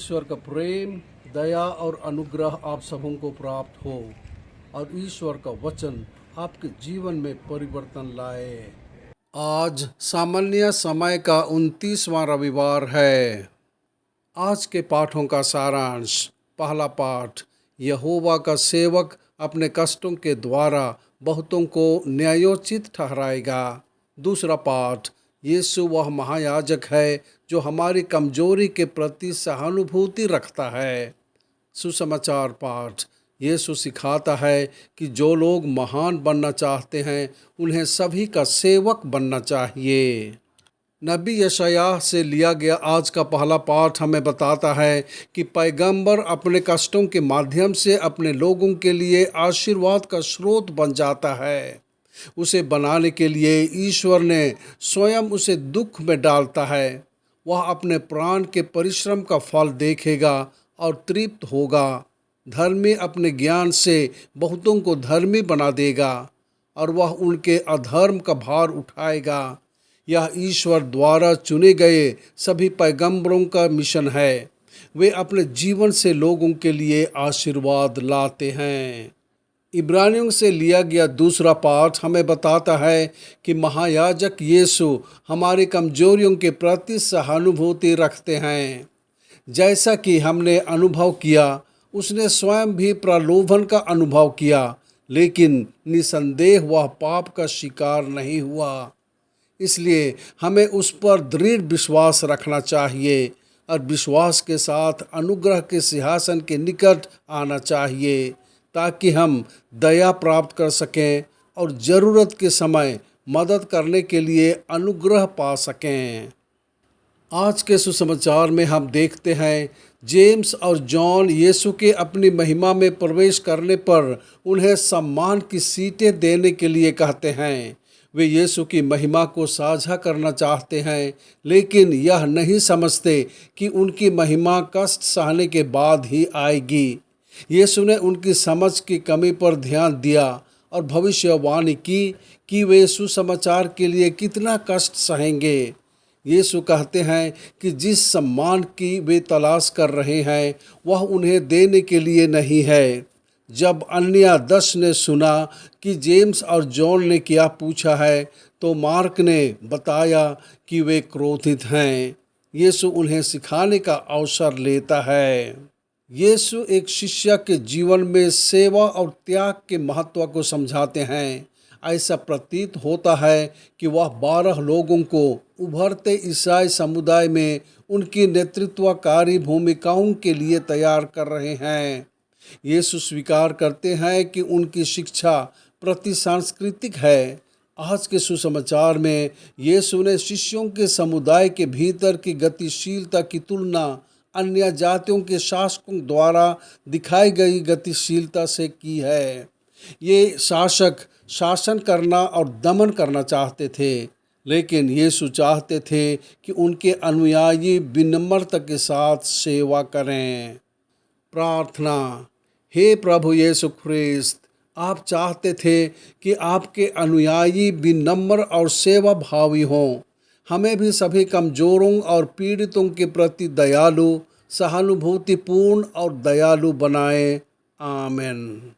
ईश्वर का प्रेम, दया और अनुग्रह आप सबों को प्राप्त हो और ईश्वर का वचन आपके जीवन में परिवर्तन लाए। आज सामान्य समय का 29वां रविवार है। आज के पाठों का सारांश। पहला पाठ, यहोवा का सेवक अपने कष्टों के द्वारा बहुतों को न्यायोचित ठहराएगा। दूसरा पाठ, यीशु वह महायाजक है जो हमारी कमजोरी के प्रति सहानुभूति रखता है। सुसमाचार पाठ, यीशु सिखाता है कि जो लोग महान बनना चाहते हैं उन्हें सभी का सेवक बनना चाहिए। नबी यशायाह से लिया गया आज का पहला पाठ हमें बताता है कि पैगंबर अपने कष्टों के माध्यम से अपने लोगों के लिए आशीर्वाद का स्रोत बन जाता है। उसे बनाने के लिए ईश्वर ने स्वयं उसे दुख में डालता है। वह अपने प्राण के परिश्रम का फल देखेगा और तृप्त होगा। धर्मी अपने ज्ञान से बहुतों को धर्मी बना देगा और वह उनके अधर्म का भार उठाएगा। यह ईश्वर द्वारा चुने गए सभी पैगंबरों का मिशन है। वे अपने जीवन से लोगों के लिए आशीर्वाद लाते हैं। इब्रानियों से लिया गया दूसरा पाठ हमें बताता है कि महायाजक यीशु हमारी कमजोरियों के प्रति सहानुभूति रखते हैं। जैसा कि हमने अनुभव किया, उसने स्वयं भी प्रलोभन का अनुभव किया, लेकिन निसंदेह वह पाप का शिकार नहीं हुआ। इसलिए हमें उस पर दृढ़ विश्वास रखना चाहिए और विश्वास के साथ अनुग्रह के सिंहासन के निकट आना चाहिए, ताकि हम दया प्राप्त कर सकें और ज़रूरत के समय मदद करने के लिए अनुग्रह पा सकें। आज के सुसमाचार में हम देखते हैं जेम्स और जॉन यीशु के अपनी महिमा में प्रवेश करने पर उन्हें सम्मान की सीटें देने के लिए कहते हैं। वे यीशु की महिमा को साझा करना चाहते हैं, लेकिन यह नहीं समझते कि उनकी महिमा कष्ट सहने के बाद ही आएगी। यीशु ने उनकी समझ की कमी पर ध्यान दिया और भविष्यवाणी की कि वे सुसमाचार के लिए कितना कष्ट सहेंगे। यीशु कहते हैं कि जिस सम्मान की वे तलाश कर रहे हैं वह उन्हें देने के लिए नहीं है। जब अन्य 10 ने सुना कि जेम्स और जॉन ने क्या पूछा है, तो मार्क ने बताया कि वे क्रोधित हैं। यीशु उन्हें सिखाने का अवसर लेता है। यीशु एक शिष्य के जीवन में सेवा और त्याग के महत्व को समझाते हैं। ऐसा प्रतीत होता है कि वह 12 लोगों को उभरते ईसाई समुदाय में उनकी नेतृत्वकारी भूमिकाओं के लिए तैयार कर रहे हैं। यीशु स्वीकार करते हैं कि उनकी शिक्षा प्रति सांस्कृतिक है। आज के सुसमाचार में यीशु ने शिष्यों के समुदाय के भीतर की गतिशीलता की तुलना अन्य जातियों के शासकों द्वारा दिखाई गई गतिशीलता से की है। ये शासक शासन करना और दमन करना चाहते थे, लेकिन यीशु चाहते थे कि उनके अनुयायी विनम्रता के साथ सेवा करें। प्रार्थना। हे प्रभु यीशु ख्रिस्त, आप चाहते थे कि आपके अनुयायी विनम्र और सेवा भावी हों। हमें भी सभी कमजोरों और पीड़ितों के प्रति दयालु, सहानुभूतिपूर्ण और दयालु बनाएं। आमीन।